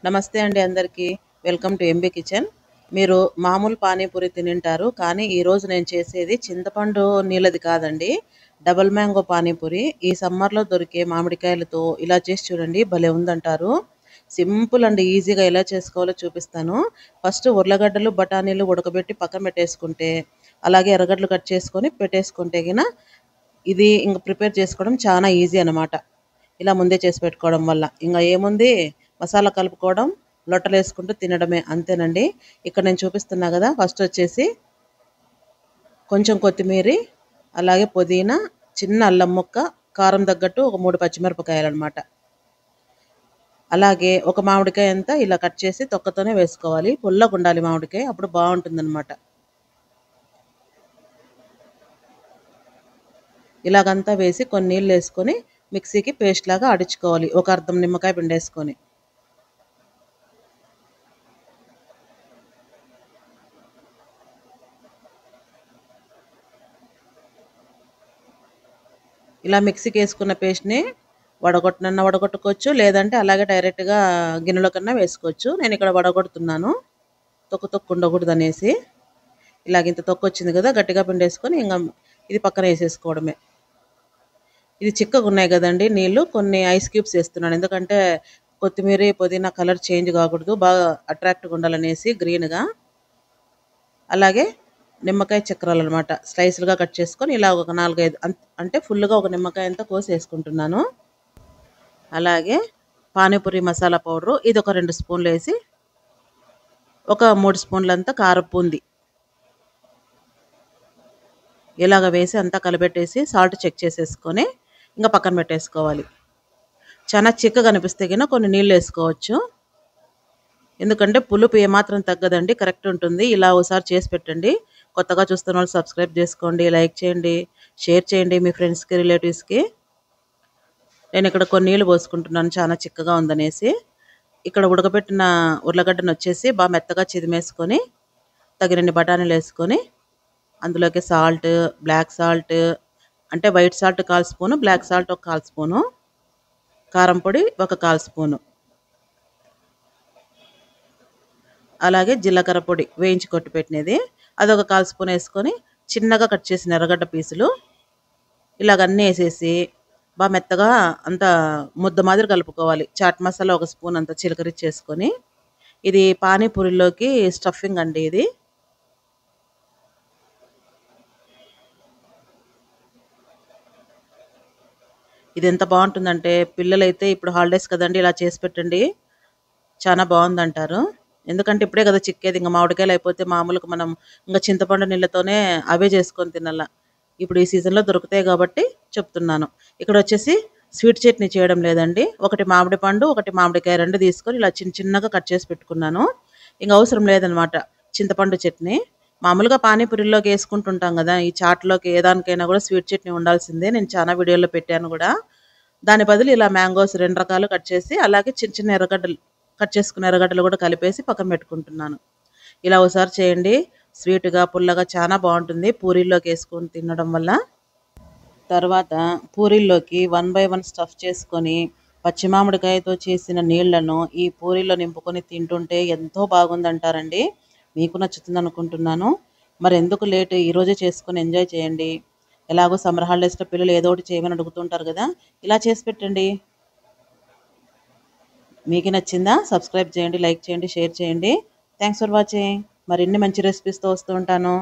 నమస్తే అండి అందరికీ. Welcome to MB kitchen. మీరు మామూలు పానీపూరి తినింటారు, కానీ ఈరోజు నేను చేసేది చింతపండు నీళ్ళది కాదండి, డబల్ మ్యాంగో పానీపూరి. ఈ సమ్మర్లో దొరికే మామిడికాయలతో ఇలా చేసి చూడండి, భలే ఉందంటారు. సింపుల్ అండ్ ఈజీగా ఎలా చేసుకోవాలో చూపిస్తాను. ఫస్ట్ ఉర్లగడ్డలు బఠానీలు ఉడకబెట్టి పక్కన పెట్టేసుకుంటే, అలాగే ఎర్రగడ్డలు కట్ చేసుకొని పెట్టేసుకుంటే గిన ఇది ఇంక ప్రిపేర్ చేసుకోవడం చాలా ఈజీ అనమాట. ఇలా ముందే చేసి పెట్టుకోవడం వల్ల ఇంకా ఏముంది, మసాలా కలుపుకోవడం, లొట్టలు వేసుకుంటూ తినడమే, అంతేనండి. ఇక్కడ నేను చూపిస్తున్నా కదా, ఫస్ట్ వచ్చేసి కొంచెం కొత్తిమీర, అలాగే పుదీనా, చిన్న అల్లం ముక్క, కారం తగ్గట్టు ఒక 3 పచ్చిమిరపకాయలు అనమాట. అలాగే ఒక మామిడికాయ అంతా ఇలా కట్ చేసి తొక్కతోనే వేసుకోవాలి. పుల్లగా ఉండాలి మామిడికాయ, అప్పుడు బాగుంటుందన్నమాట. ఇలాగంతా వేసి కొన్ని నీళ్ళు వేసుకొని మిక్సీకి పేస్ట్ లాగా ఆడించుకోవాలి, ఒక అర్ధం నిమ్మకాయ పిండేసుకొని. ఇలా మిక్సీకి వేసుకున్న పేస్ట్ని వడగొట్టుకోవచ్చు, లేదంటే అలాగే డైరెక్ట్గా గిన్నెలో కన్నా వేసుకోవచ్చు. నేను ఇక్కడ వడగొడుతున్నాను, తొక్కు ఉండకూడదు అనేసి. ఇలాగింత తొక్కు వచ్చింది కదా, గట్టిగా పిండేసుకొని ఇంకా ఇది పక్కన వేసేసుకోవడమే. ఇది చిక్కగా ఉన్నాయి కదండి నీళ్ళు, కొన్ని ఐస్ క్యూబ్స్ వేస్తున్నాను, ఎందుకంటే కొత్తిమీర పుదీనా కలర్ చేంజ్ కాకూడదు, బాగా అట్రాక్ట్గా ఉండాలనేసి గ్రీన్గా. అలాగే నిమ్మకాయ చక్రాలు అనమాట, స్లైస్లుగా కట్ చేసుకొని ఇలా ఒక 4-5 అంటే ఫుల్గా ఒక నిమ్మకాయ అంతా కోసి వేసుకుంటున్నాను. అలాగే పానీపూరి మసాలా పౌడరు, ఇది ఒక 2 స్పూన్లు వేసి, ఒక 3 స్పూన్లంతా కారపు ఉంది ఇలాగ వేసి అంతా కలిపెట్టేసి సాల్ట్ చెక్ చేసేసుకొని ఇంకా పక్కన పెట్టేసుకోవాలి. చాలా చిక్కగా అనిపిస్తే కన్నా కొన్ని నీళ్ళు వేసుకోవచ్చు, ఎందుకంటే పులుపు ఏమాత్రం తగ్గదండి, కరెక్ట్ ఉంటుంది. ఇలా ఒకసారి చేసి పెట్టండి. కొత్తగా చూస్తున్న వాళ్ళు సబ్స్క్రైబ్ చేసుకోండి, లైక్ చేయండి, షేర్ చేయండి మీ ఫ్రెండ్స్కి, రిలేటివ్స్కి. నేను ఇక్కడ కొన్ని నీళ్ళు పోసుకుంటున్నాను, చాలా చిక్కగా ఉందనేసి. ఇక్కడ ఉడకబెట్టిన ఉర్లగడ్డను వచ్చేసి బాగా మెత్తగా చిదిమేసుకొని, తగినన్ని బఠానీలు వేసుకొని, అందులోకి సాల్ట్, బ్లాక్ సాల్ట్ అంటే white salt 1/4 spoon, black salt ఒక 1/4 స్పూను, కారం పొడి ఒక 1/4 స్పూను, అలాగే జీలకర్ర పొడి వేయించి కొట్టి పెట్టినది అదొక 1/4 స్పూన్ వేసుకొని, చిన్నగా కట్ చేసిన ఎర్రగడ్డ పీసులు ఇలాగన్నీ వేసేసి బాగా మెత్తగా అంతా ముద్ద మాదిరి కలుపుకోవాలి. చాట్ మసాలా ఒక స్పూన్ అంతా చిలకరించేసుకొని, ఇది పానీపూరిలోకి స్టఫింగ్ అండి. ఇది ఎంత బాగుంటుందంటే, పిల్లలైతే ఇప్పుడు హాలిడేస్ కదండి, ఇలా చేసి పెట్టండి, చాలా బాగుందంటారు. ఎందుకంటే ఇప్పుడే కదా చిక్కేది, ఇంకా మామిడికాయలు అయిపోతే మామూలుగా మనం ఇంకా చింతపండు నీళ్ళతోనే అవే చేసుకొని తినాల. ఇప్పుడు ఈ సీజన్లో దొరుకుతాయి కాబట్టి చెప్తున్నాను. ఇక్కడ వచ్చేసి స్వీట్ చట్నీ చేయడం లేదండి, ఒకటి మామిడి పండు, ఒకటి మామిడికాయ, 2 తీసుకొని ఇలా చిన్నగా కట్ చేసి పెట్టుకున్నాను. ఇంకా అవసరం లేదనమాట చింతపండు చట్నీ. మామూలుగా పానీపూరిలోకి వేసుకుంటుంటాం కదా, ఈ చాట్లోకి ఏదానికైనా కూడా స్వీట్ చట్నీ ఉండాల్సిందే, నేను చాలా వీడియోలో పెట్టాను కూడా. దాని బదులు ఇలా మ్యాంగోస్ 2 రకాలు కట్ చేసి, అలాగే చిన్న చిన్న ఎర్రగడ్డలు కట్ చేసుకున్న ఎర్రగడ్డలు కూడా కలిపేసి పక్కన పెట్టుకుంటున్నాను. ఇలా ఒకసారి చేయండి, స్వీట్గా పుల్లగా చాలా బాగుంటుంది పూరీల్లోకి వేసుకొని తినడం వల్ల. తర్వాత పూరీల్లోకి 1 బై 1 స్టఫ్ చేసుకొని, పచ్చి మామిడికాయతో చేసిన నీళ్లను ఈ పూరీలో నింపుకొని తింటుంటే ఎంతో బాగుందంటారండి. మీకు నచ్చుతుంది అనుకుంటున్నాను. మరి ఎందుకు లేట్, ఈరోజే చేసుకొని ఎంజాయ్ చేయండి. ఎలాగో సమ్మర్ హాలిడేస్లో పిల్లలు ఏదో ఒకటి చేయమని అడుగుతుంటారు కదా, ఇలా చేసి పెట్టండి. మీకు నచ్చిందా? సబ్స్క్రైబ్ చేయండి, లైక్ చేయండి, షేర్ చేయండి. Thanks for watching. మరిన్ని మంచి రెసిపీస్తో వస్తూ ఉంటాను.